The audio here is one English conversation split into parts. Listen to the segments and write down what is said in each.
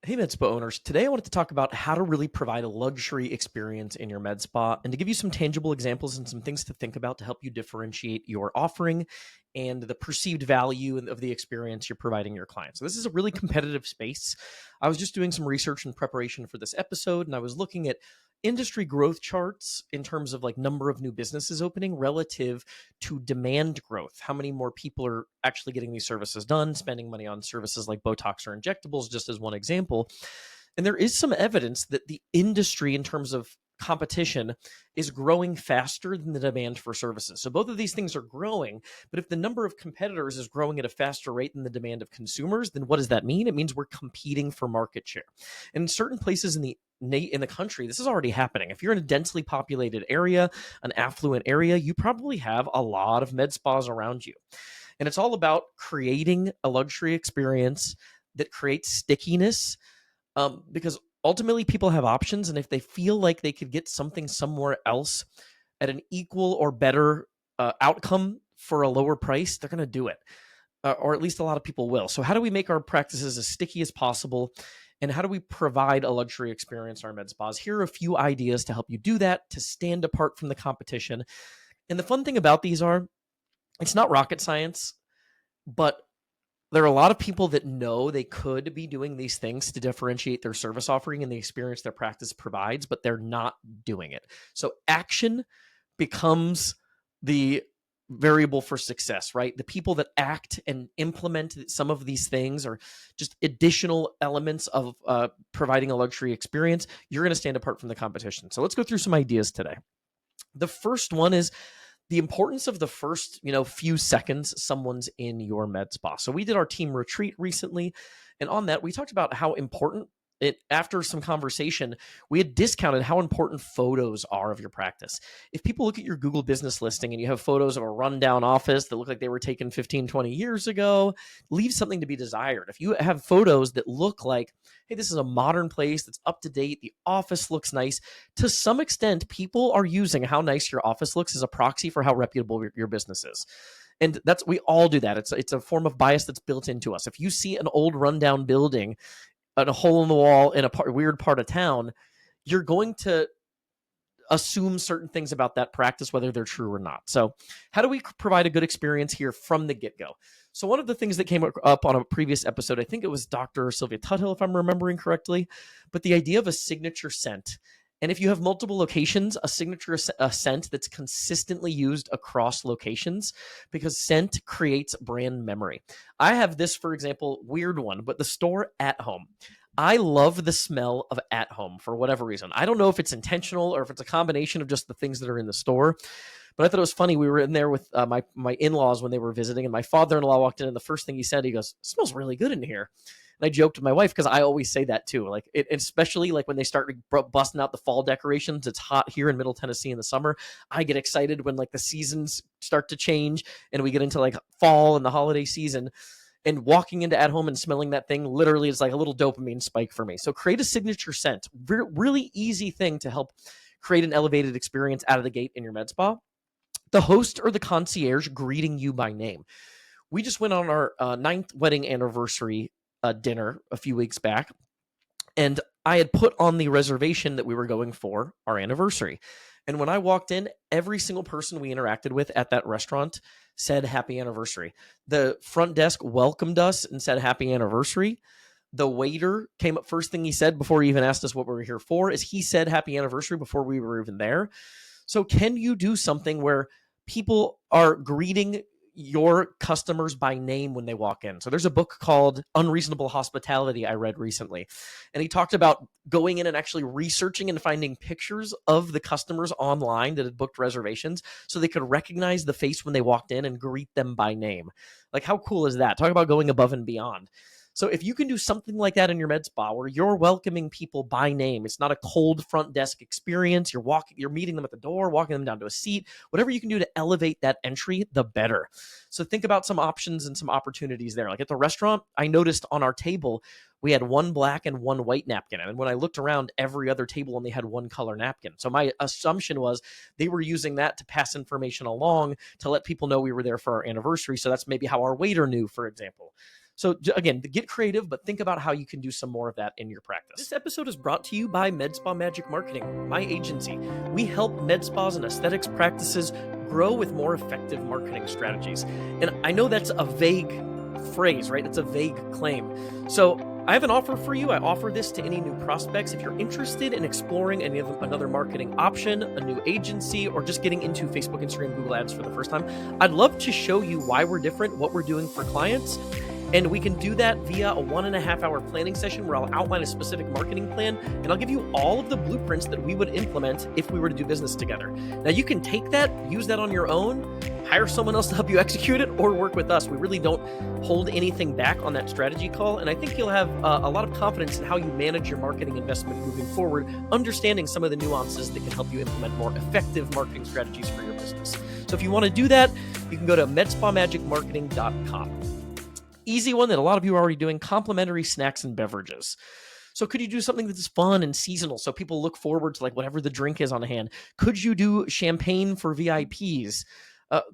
Hey, med spa owners. Today, I wanted to talk about how to really provide a luxury experience in your med spa and to give you some tangible examples and some things to think about to help you differentiate your offering and the perceived value of the experience you're providing your clients. So, this is a really competitive space. I was just doing some research in preparation for this episode, and I was looking at industry growth charts in terms of like number of new businesses opening relative to demand growth. How many more people are actually getting these services done, spending money on services like Botox or injectables, just as one example. And there is some evidence that the industry, in terms of competition, is growing faster than the demand for services. So both of these things are growing, but if the number of competitors is growing at a faster rate than the demand of consumers, then what does that mean? It means we're competing for market share. And in certain places in the country, this is already happening. If you're in a densely populated area, an affluent area, you probably have a lot of med spas around you. And it's all about creating a luxury experience that creates stickiness, because ultimately people have options. And if they feel like they could get something somewhere else at an equal or better outcome for a lower price, they're going to do it. Or at least a lot of people will. So, how do we make our practices as sticky as possible? And how do we provide a luxury experience in our med spas? Here are a few ideas to help you do that, to stand apart from the competition. And the fun thing about these are, it's not rocket science, but there are a lot of people that know they could be doing these things to differentiate their service offering and the experience their practice provides, but they're not doing it. So action becomes the variable for success, right? The people that act and implement some of these things are just additional elements of providing a luxury experience. You're going to stand apart from the competition. So let's go through some ideas today. The first one is the importance of the first, few seconds someone's in your med spa. So we did our team retreat recently, and on that we talked about how important it, after some conversation, we had discounted how important photos are of your practice. If people look at your Google business listing and you have photos of a rundown office that look like they were taken 15, 20 years ago, leave something to be desired. If you have photos that look like, hey, this is a modern place that's up to date, the office looks nice, to some extent, people are using how nice your office looks as a proxy for how reputable your business is. And we all do that. It's a form of bias that's built into us. If you see an old rundown building, a hole in the wall in a weird part of town, you're going to assume certain things about that practice, whether they're true or not. So how do we provide a good experience here from the get-go? So one of the things that came up on a previous episode, I think it was Dr. Sylvia Tuthill, if I'm remembering correctly, but the idea of a signature scent. And if you have multiple locations, a signature scent that's consistently used across locations, because scent creates brand memory. I have this, for example, weird one, but the store At Home. I love the smell of At Home for whatever reason. I don't know if it's intentional or if it's a combination of just the things that are in the store, but I thought it was funny. We were in there with my in-laws when they were visiting, and my father-in-law walked in, and the first thing he said, he goes, "It smells really good in here." And I joked with my wife because I always say that too. Like especially like when they start busting out the fall decorations. It's hot here in Middle Tennessee in the summer. I get excited when like the seasons start to change and we get into like fall and the holiday season. And walking into At Home and smelling that thing literally is like a little dopamine spike for me. So create a signature scent. Really easy thing to help create an elevated experience out of the gate in your med spa. The host or the concierge greeting you by name. We just went on our ninth wedding anniversary dinner a few weeks back, and I had put on the reservation that we were going for our anniversary. And when I walked in, every single person we interacted with at that restaurant said happy anniversary. The front desk welcomed us and said happy anniversary. The waiter came up, first thing he said before he even asked us what we were here for is he said happy anniversary before we were even there. So can you do something where people are greeting your customers by name when they walk in? So there's a book called Unreasonable Hospitality I read recently, and he talked about going in and actually researching and finding pictures of the customers online that had booked reservations so they could recognize the face when they walked in and greet them by name. Like, how cool is that? Talk about going above and beyond. So if you can do something like that in your med spa where you're welcoming people by name, it's not a cold front desk experience. You're meeting them at the door, walking them down to a seat, whatever you can do to elevate that entry, the better. So think about some options and some opportunities there. Like at the restaurant, I noticed on our table, we had one black and one white napkin. And when I looked around, every other table only had one color napkin. So my assumption was they were using that to pass information along to let people know we were there for our anniversary. So that's maybe how our waiter knew, for example. So again, get creative, but think about how you can do some more of that in your practice. This episode is brought to you by MedSpa Magic Marketing, my agency. We help med spas and aesthetics practices grow with more effective marketing strategies. And I know that's a vague phrase, right? It's a vague claim. So I have an offer for you. I offer this to any new prospects. If you're interested in exploring another marketing option, a new agency, or just getting into Facebook, Instagram, Google Ads for the first time, I'd love to show you why we're different, what we're doing for clients. And we can do that via a 1.5-hour planning session where I'll outline a specific marketing plan, and I'll give you all of the blueprints that we would implement if we were to do business together. Now, you can take that, use that on your own, hire someone else to help you execute it, or work with us. We really don't hold anything back on that strategy call, and I think you'll have a lot of confidence in how you manage your marketing investment moving forward, understanding some of the nuances that can help you implement more effective marketing strategies for your business. So if you want to do that, you can go to medspamagicmarketing.com. Easy one that a lot of you are already doing, complimentary snacks and beverages. So could you do something that's fun and seasonal so people look forward to like whatever the drink is on hand? Could you do champagne for VIPs?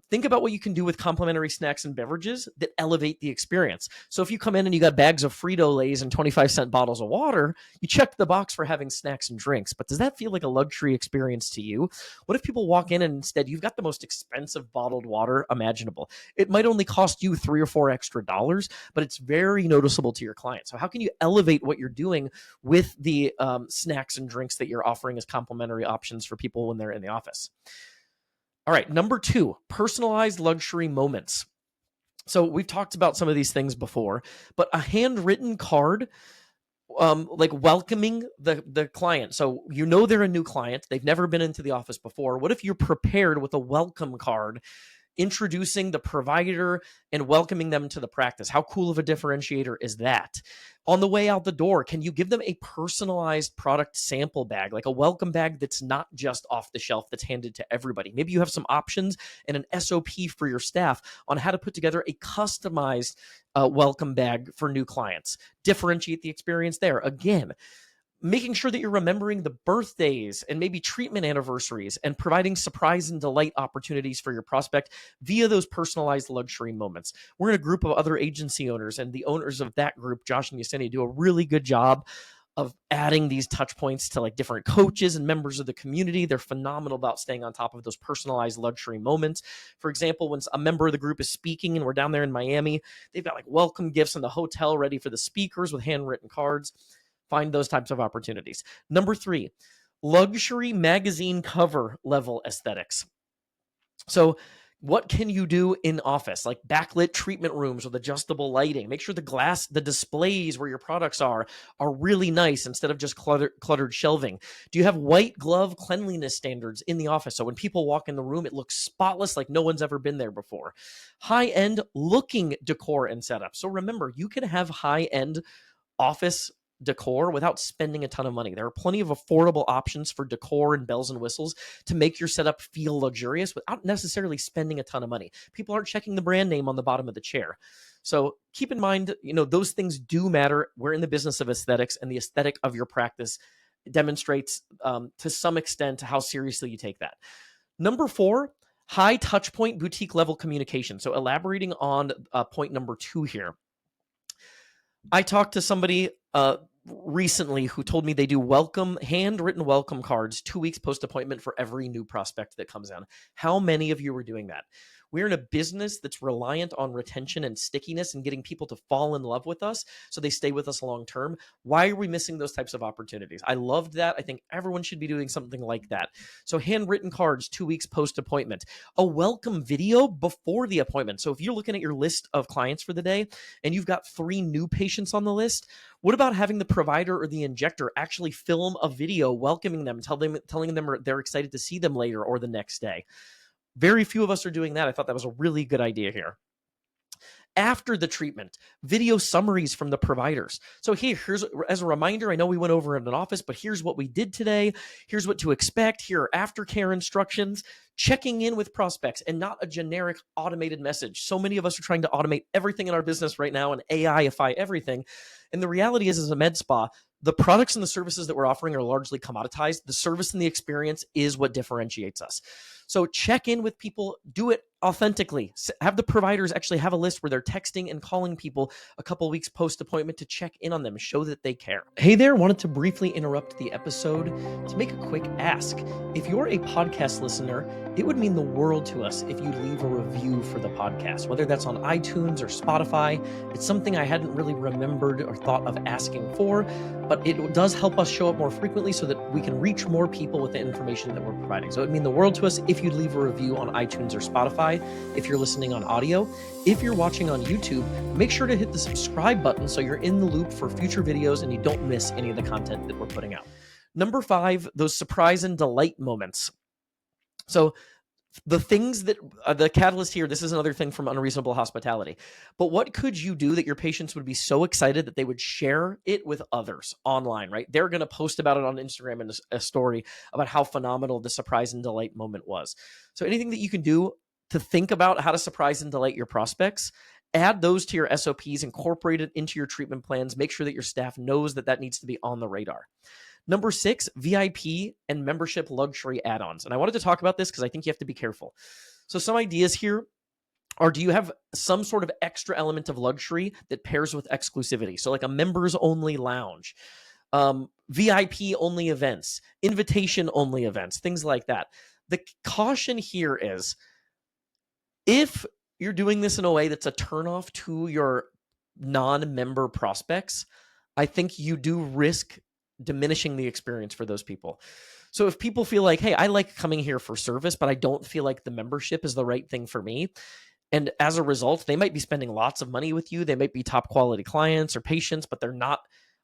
Think about what you can do with complimentary snacks and beverages that elevate the experience. So if you come in and you got bags of Frito-Lays and 25-cent bottles of water, you check the box for having snacks and drinks. But does that feel like a luxury experience to you? What if people walk in and instead you've got the most expensive bottled water imaginable? It might only cost you $3 or $4 extra, but it's very noticeable to your client. So how can you elevate what you're doing with the snacks and drinks that you're offering as complimentary options for people when they're in the office? All right, number 2, personalized luxury moments. So we've talked about some of these things before, but a handwritten card, like welcoming the client. So you know they're a new client. They've never been into the office before. What if you're prepared with a welcome card introducing the provider and welcoming them to the practice? How cool of a differentiator is that? On the way out the door, can you give them a personalized product sample bag, like a welcome bag that's not just off the shelf, that's handed to everybody? Maybe you have some options and an SOP for your staff on how to put together a customized welcome bag for new clients. Differentiate the experience there. Again, making sure that you're remembering the birthdays and maybe treatment anniversaries and providing surprise and delight opportunities for your prospect via those personalized luxury moments. We're in a group of other agency owners, and the owners of that group, Josh and Yesenia, do a really good job of adding these touch points to like different coaches and members of the community. They're phenomenal about staying on top of those personalized luxury moments. For example, when a member of the group is speaking and we're down there in Miami, they've got like welcome gifts in the hotel ready for the speakers with handwritten cards. Find those types of opportunities. Number 3, luxury magazine cover level aesthetics. So what can you do in office? Like backlit treatment rooms with adjustable lighting. Make sure the displays where your products are really nice instead of just cluttered shelving. Do you have white glove cleanliness standards in the office? So when people walk in the room, it looks spotless, like no one's ever been there before. High-end looking decor and setup. So remember, you can have high-end office decor without spending a ton of money. There are plenty of affordable options for decor and bells and whistles to make your setup feel luxurious without necessarily spending a ton of money. People aren't checking the brand name on the bottom of the chair. So keep in mind, those things do matter. We're in the business of aesthetics, and the aesthetic of your practice demonstrates to some extent how seriously you take that. Number 4, high touch point boutique level communication. So elaborating on point number 2 here. I talked to somebody recently who told me they do handwritten welcome cards 2 weeks post-appointment for every new prospect that comes in. How many of you are doing that? We're in a business that's reliant on retention and stickiness and getting people to fall in love with us so they stay with us long term. Why are we missing those types of opportunities? I loved that. I think everyone should be doing something like that. So handwritten cards 2 weeks post-appointment, a welcome video before the appointment. So if you're looking at your list of clients for the day and you've got 3 new patients on the list, what about having the provider or the injector actually film a video welcoming them, telling them they're excited to see them later or the next day? Very few of us are doing that. I thought that was a really good idea here. After the treatment, video summaries from the providers. So here's as a reminder, I know we went over in an office, but here's what we did today. Here's what to expect. Here are aftercare instructions. Checking in with prospects and not a generic automated message. So many of us are trying to automate everything in our business right now and AIify everything. And the reality is, as a med spa, the products and the services that we're offering are largely commoditized. The service and the experience is what differentiates us. So check in with people, do it authentically. Have the providers actually have a list where they're texting and calling people a couple weeks post appointment to check in on them, show that they care. Hey there, wanted to briefly interrupt the episode to make a quick ask. If you're a podcast listener, it would mean the world to us if you leave a review for the podcast, whether that's on iTunes or Spotify. It's something I hadn't really remembered or thought of asking for, but it does help us show up more frequently so that we can reach more people with the information that we're providing. So it would mean the world to us if you'd leave a review on iTunes or Spotify, if you're listening on audio. If you're watching on YouTube, make sure to hit the subscribe button so you're in the loop for future videos and you don't miss any of the content that we're putting out. Number 5, those surprise and delight moments. So the things that the catalyst here, this is another thing from Unreasonable Hospitality. But what could you do that your patients would be so excited that they would share it with others online, right? They're going to post about it on Instagram and a story about how phenomenal the surprise and delight moment was. So anything that you can do to think about how to surprise and delight your prospects, add those to your SOPs, incorporate it into your treatment plans, make sure that your staff knows that that needs to be on the radar. Number 6, VIP and membership luxury add-ons. And I wanted to talk about this because I think you have to be careful. So some ideas here are, do you have some sort of extra element of luxury that pairs with exclusivity? So like a members only lounge, VIP only events, invitation only events, things like that. The caution here is, if you're doing this in a way that's a turnoff to your non-member prospects, I think you do risk diminishing the experience for those people. So if people feel like, hey, I like coming here for service, but I don't feel like the membership is the right thing for me, and as a result, they might be spending lots of money with you. They might be top quality clients or patients, but they're not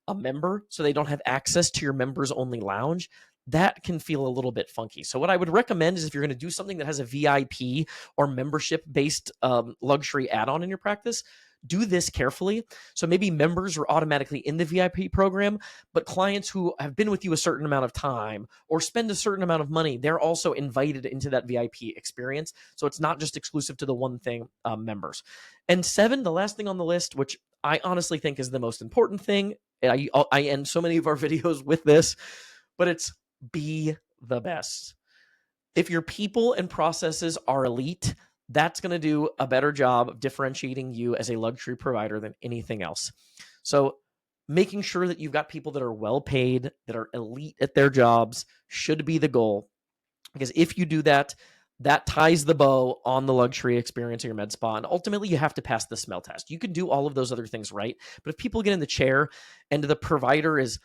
a member, so they don't have access to your members only lounge. That can feel a little bit funky. So what I would recommend is, if you're going to do something that has a VIP or membership based luxury add-on in your practice, do this carefully. So maybe members are automatically in the VIP program, but clients who have been with you a certain amount of time or spend a certain amount of money, they're also invited into that VIP experience. So it's not just exclusive to the one thing, members. And 7, the last thing on the list, which I honestly think is the most important thing. I end so many of our videos with this, but it's be the best. If your people and processes are elite, that's going to do a better job of differentiating you as a luxury provider than anything else. So making sure that you've got people that are well paid, that are elite at their jobs, should be the goal. Because if you do that, that ties the bow on the luxury experience of your med spa. And ultimately, you have to pass the smell test. You can do all of those other things right, but if people get in the chair and the provider is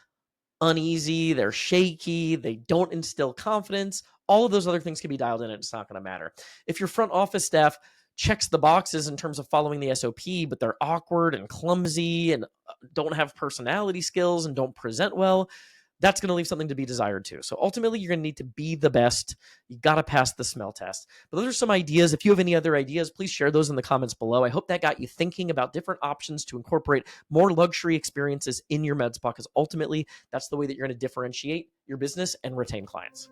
uneasy, they're shaky, they don't instill confidence, all of those other things can be dialed in and it's not going to matter. If your front office staff checks the boxes in terms of following the SOP, but they're awkward and clumsy and don't have personality skills and don't present well, that's going to leave something to be desired too. So ultimately, you're going to need to be the best. You got to pass the smell test. But those are some ideas. If you have any other ideas, please share those in the comments below. I hope that got you thinking about different options to incorporate more luxury experiences in your med spa, because ultimately, that's the way that you're going to differentiate your business and retain clients.